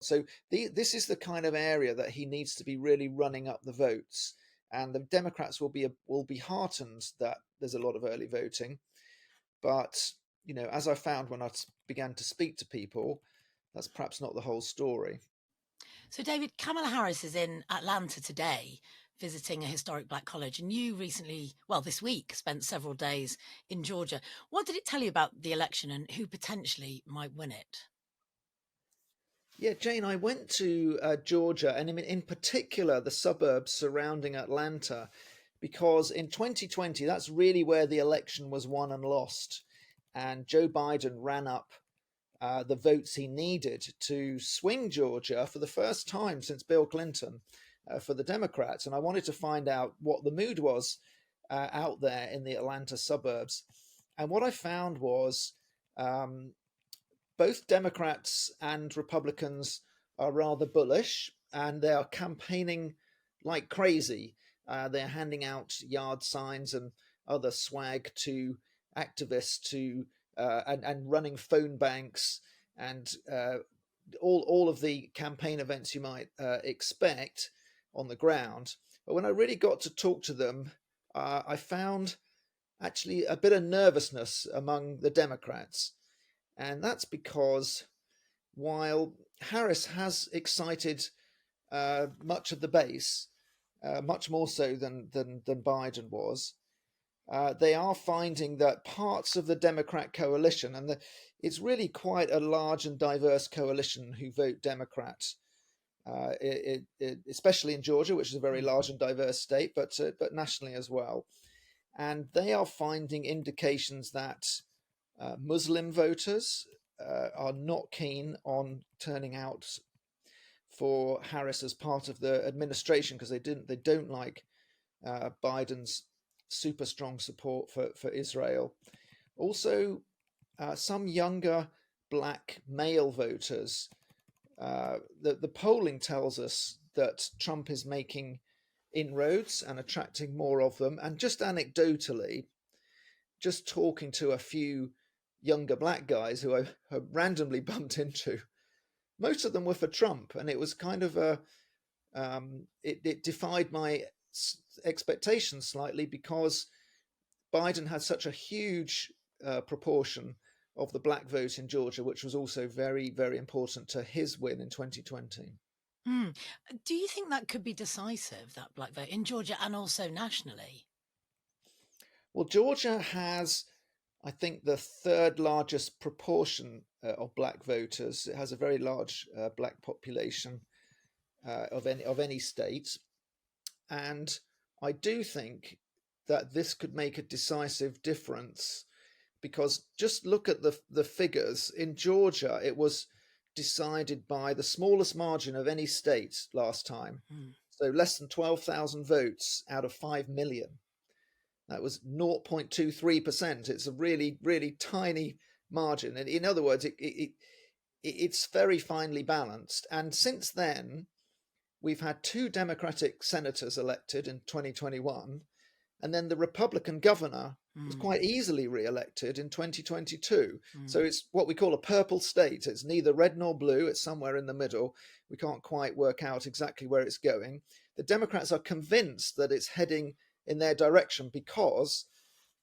So this is the kind of area that he needs to be really running up the votes, and the Democrats will be heartened that there's a lot of early voting. But as I found when I began to speak to people, that's perhaps not the whole story. So, David, Kamala Harris is in Atlanta today visiting a historic black college, and you recently, well, this week, spent several days in Georgia. What did it tell you about the election and who potentially might win it? Yeah, Jane, I went to Georgia, and in particular the suburbs surrounding Atlanta, because in 2020, that's really where the election was won and lost. And Joe Biden ran up the votes he needed to swing Georgia for the first time since Bill Clinton for the Democrats. And I wanted to find out what the mood was out there in the Atlanta suburbs. And what I found was um, both Democrats and Republicans are rather bullish, and they are campaigning like crazy. They're handing out yard signs and other swag to activists and running phone banks and all of the campaign events you might expect on the ground. But when I really got to talk to them, I found actually a bit of nervousness among the Democrats. And that's because while Harris has excited much of the base, much more so than Biden was, they are finding that parts of the Democrat coalition, and it's really quite a large and diverse coalition who vote Democrat, especially in Georgia, which is a very large and diverse state, but nationally as well. And they are finding indications that Muslim voters are not keen on turning out for Harris as part of the administration because they don't like Biden's super strong support for Israel. Also, some younger black male voters. The polling tells us that Trump is making inroads and attracting more of them. And just anecdotally, just talking to a few younger black guys who I have randomly bumped into, most of them were for Trump, and it was kind of it defied my expectations slightly because Biden had such a huge proportion of the black vote in Georgia, which was also very, very important to his win in 2020. Mm. Do you think that could be decisive, that black vote in Georgia and also nationally? Well, Georgia has, I think, the third largest proportion of black voters. It has a very large black population of any state, and I do think that this could make a decisive difference because just look at the figures in Georgia. It was decided by the smallest margin of any state last time, Mm. so less than 12,000 votes out of 5 million. That was 0.23%. It's a really, really tiny margin. And in other words, it's very finely balanced. And since then, we've had two Democratic senators elected in 2021, and then the Republican governor was Mm. quite easily re-elected in 2022. So Mm. it's what we call a purple state. It's neither red nor blue. It's somewhere in the middle. We can't quite work out exactly where it's going. The Democrats are convinced that it's heading in their direction because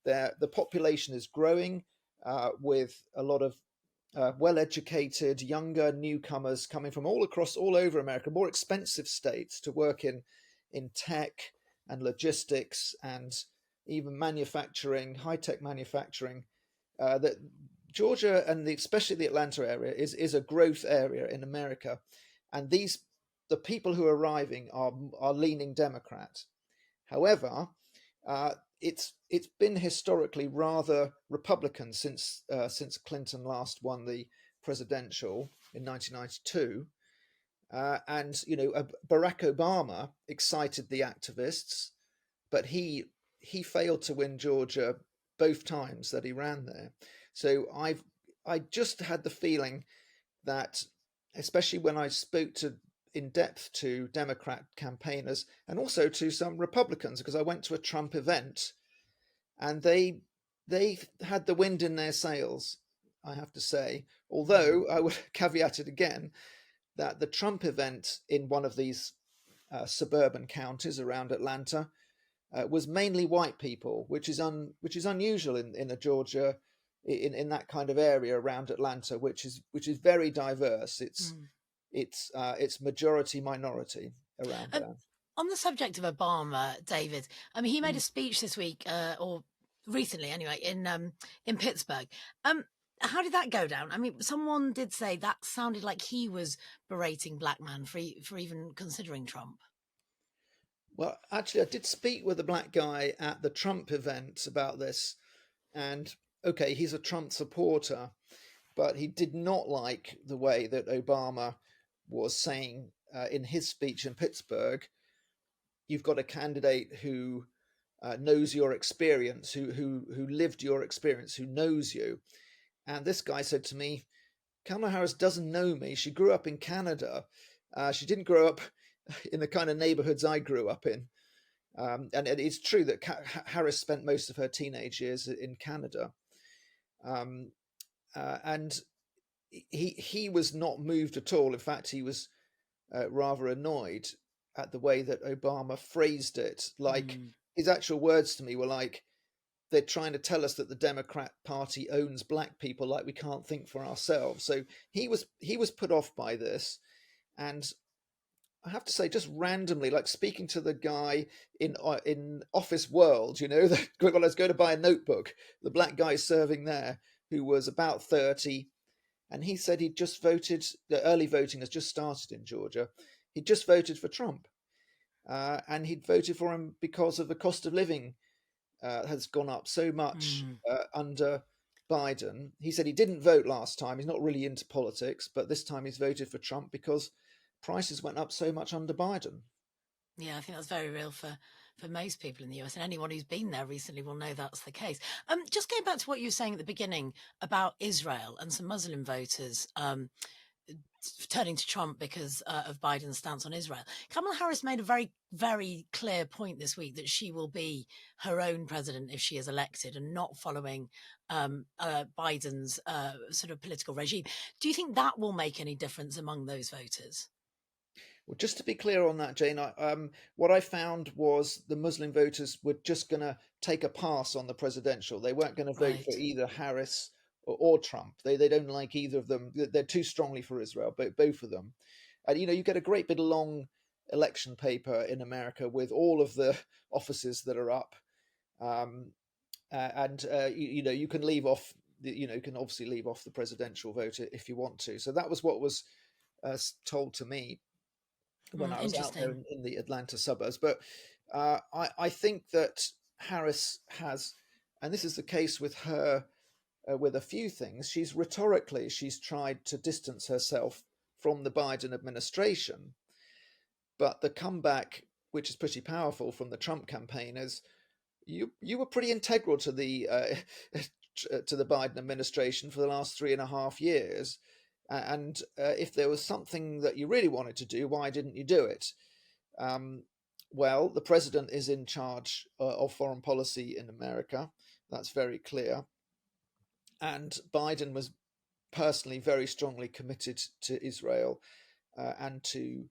the population is growing with a lot of well-educated younger newcomers coming from all over America, more expensive states to work in tech and logistics and even manufacturing, high-tech manufacturing. That Georgia and especially the Atlanta area is a growth area in America, and the people who are arriving are leaning Democrat. However, it's been historically rather Republican since Clinton last won the presidential in 1992, and Barack Obama excited the activists, but he failed to win Georgia both times that he ran there. So I just had the feeling that, especially when I spoke to in depth to Democrat campaigners and also to some Republicans, because I went to a Trump event and they had the wind in their sails, I have to say. Mm. Although I would caveat it again, that the Trump event in one of these suburban counties around Atlanta was mainly white people, which is unusual in the Georgia in that kind of area around Atlanta, which is very diverse. Mm. It's majority minority around Um, there. on the subject of Obama, David, I mean, he made a Mm. speech this week, or recently anyway, in Pittsburgh. Um, how did that go down? I mean, someone did say that sounded like he was berating black man for even considering Trump. Well, actually, I did speak with a black guy at the Trump event about this, and okay, he's a Trump supporter, but he did not like the way that Obama was saying in his speech in Pittsburgh, you've got a candidate who knows your experience, who lived your experience, who knows you. And this guy said to me, Kamala Harris doesn't know me. She grew up in Canada. She didn't grow up in the kind of neighborhoods I grew up in. And it's true that Harris spent most of her teenage years in Canada. Um, and he was not moved at all. In fact, he was rather annoyed at the way that Obama phrased it. Like Mm. his actual words to me were like, they're trying to tell us that the Democrat Party owns black people, like we can't think for ourselves. So he was put off by this, and I have to say, just randomly, like speaking to the guy in Office World, well, let's go to buy a notebook. The black guy serving there, who was about 30, and he said he'd just voted. The early voting has just started in Georgia. He'd just voted for Trump, and he'd voted for him because of the cost of living has gone up so much Mm. under Biden. He said he didn't vote last time. He's not really into politics, but this time he's voted for Trump because prices went up so much under Biden. Yeah, I think that's very real for most people in the US, and anyone who's been there recently will know that's the case. Just going back to what you were saying at the beginning about Israel and some Muslim voters turning to Trump because of Biden's stance on Israel. Kamala Harris made a very, very clear point this week that she will be her own president if she is elected and not following Biden's sort of political regime. Do you think that will make any difference among those voters? Well, just to be clear on that, Jane, what I found was the Muslim voters were just going to take a pass on the presidential. They weren't going to vote for Right. either Harris or Trump. They don't like either of them. They're too strongly for Israel, both of them. And you get a great bit of long election paper in America with all of the offices that are up, um, and you can leave off. You can obviously leave off the presidential vote if you want to. So that was what was told to me when I was out there Interesting. in the Atlanta suburbs. But I think that Harris has, and this is the case with her with a few things. She's tried to distance herself from the Biden administration, but the comeback, which is pretty powerful from the Trump campaign, is you were pretty integral to the to the Biden administration for the last 3.5 years. And if there was something that you really wanted to do, why didn't you do it? Um, well, the president is in charge of foreign policy in America. That's very clear. And Biden was personally very strongly committed to Israel and to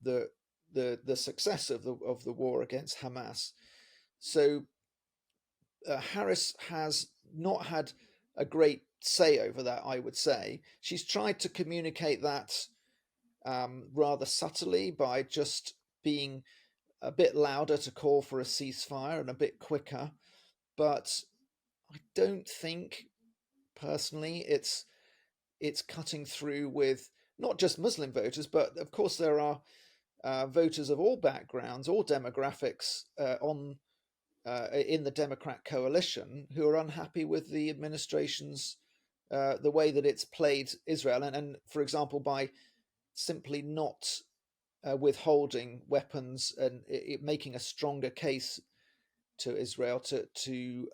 the success of the war against Hamas. So Harris has not had a great say over that, I would say. She's tried to communicate that rather subtly by just being a bit louder to call for a ceasefire and a bit quicker. But I don't think personally it's cutting through with not just Muslim voters, but of course there are voters of all backgrounds, all demographics on in the Democrat coalition who are unhappy with the administration's the way that it's played Israel, and for example, by simply not withholding weapons and making a stronger case to Israel to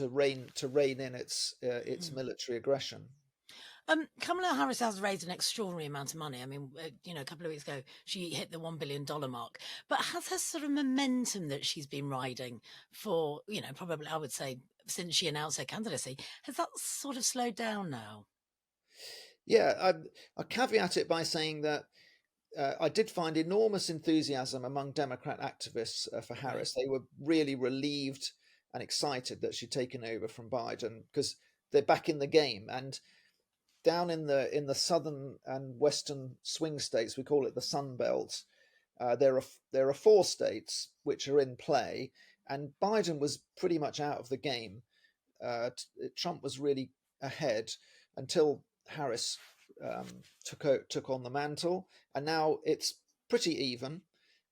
rein in its Mm. military aggression. Kamala Harris has raised an extraordinary amount of money. I mean, a couple of weeks ago, she hit the $1 billion mark. But has her sort of momentum that she's been riding for, probably, I would say, since she announced her candidacy, has that sort of slowed down now? Yeah, I caveat it by saying that I did find enormous enthusiasm among Democrat activists for Right. Harris. They were really relieved and excited that she'd taken over from Biden because they're back in the game. And down in the southern and western swing states, we call it the Sun Belt. There are four states which are in play, and Biden was pretty much out of the game. Trump was really ahead until Harris took on the mantle, and now it's pretty even.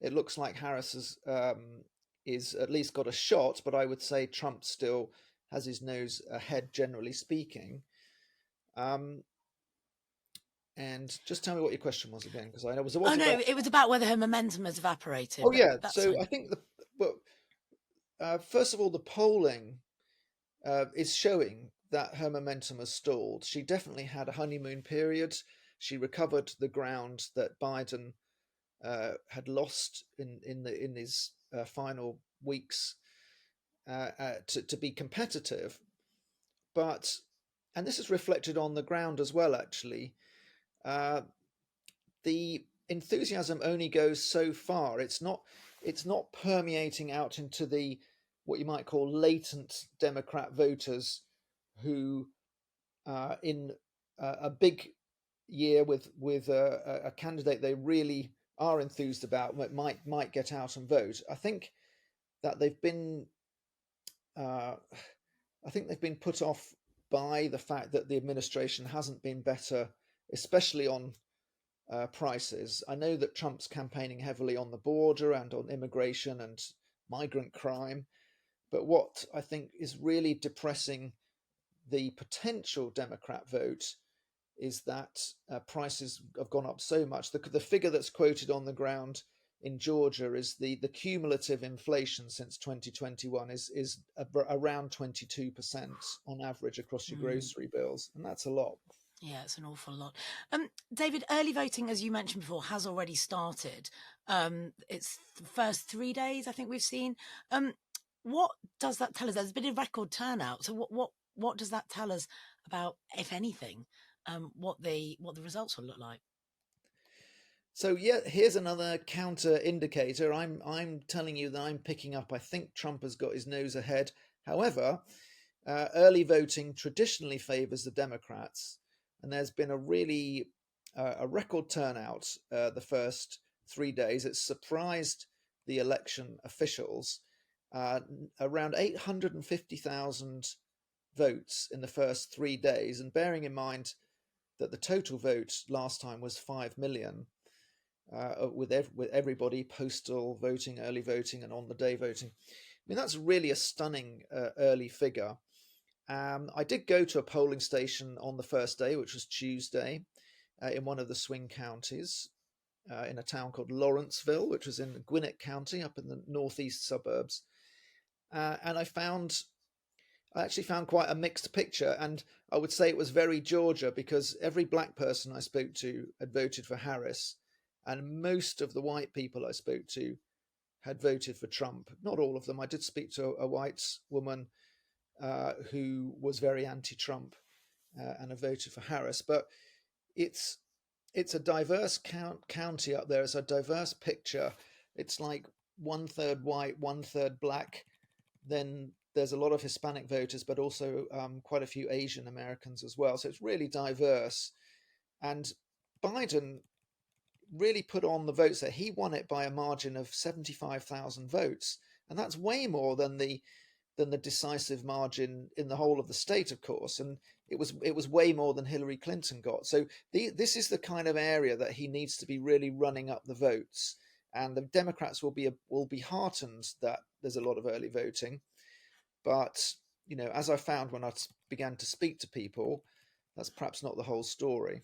It looks like Harris is at least got a shot, but I would say Trump still has his nose ahead, generally speaking. Um, and just tell me what your question was again, because I know it Oh was no, about. it was about whether her momentum has evaporated, Oh but yeah, that's so fine. I think well, first of all, the polling is showing that her momentum has stalled. She definitely had a honeymoon period. She recovered the ground that Biden had lost in his final weeks to be competitive. But and this is reflected on the ground as well. Actually, uh, the enthusiasm only goes so far. It's not permeating out into the what you might call latent Democrat voters who in a big year with a candidate they really are enthused about might get out and vote. That they've been uh, I think they've been put off by the fact that the administration hasn't been better, especially on prices. I know that Trump's campaigning heavily on the border and on immigration and migrant crime, but what I think is really depressing the potential Democrat vote is that prices have gone up so much. The figure that's quoted on the ground in Georgia is the cumulative inflation since 2021 is around 22% on average across your Mm. grocery bills, and that's a lot. Yeah, it's an awful lot. David, early voting, as you mentioned before, has already started. It's the first 3 days, I think we've seen. Um, what does that tell us? There's been a record turnout. So what does that tell us about, if anything, what the results will look like? So yeah, here's another counter indicator. I'm telling you that I'm picking up. I think Trump has got his nose ahead. However, early voting traditionally favors the Democrats, and there's been a record turnout the first 3 days. It's surprised the election officials. Uh, Around 850,000 votes in the first 3 days, and bearing in mind that the total vote last time was 5 million, with everybody postal voting, early voting, and on the day voting. I mean, that's really a stunning early figure. I did go to a polling station on the first day, which was Tuesday, in one of the swing counties, in a town called Lawrenceville, which was in Gwinnett County, up in the northeast suburbs. And I actually found quite a mixed picture, and I would say it was very Georgia because every black person I spoke to had voted for Harris, and most of the white people I spoke to had voted for Trump. Not all of them. I did speak to a white woman who was very anti-Trump and a voter for Harris. But it's it's a diverse county up there. It's a diverse picture. It's like one third white, one third black. Then there's a lot of Hispanic voters, but also quite a few Asian Americans as well. So it's really diverse. And Biden really put on the votes there. He won it by a margin of 75,000 votes, and that's way more than the decisive margin in the whole of the state, of course, and it was way more than Hillary Clinton got. So this is the kind of area that he needs to be really running up the votes, and the Democrats will be heartened that there's a lot of early voting. But as I found when I began to speak to people, that's perhaps not the whole story.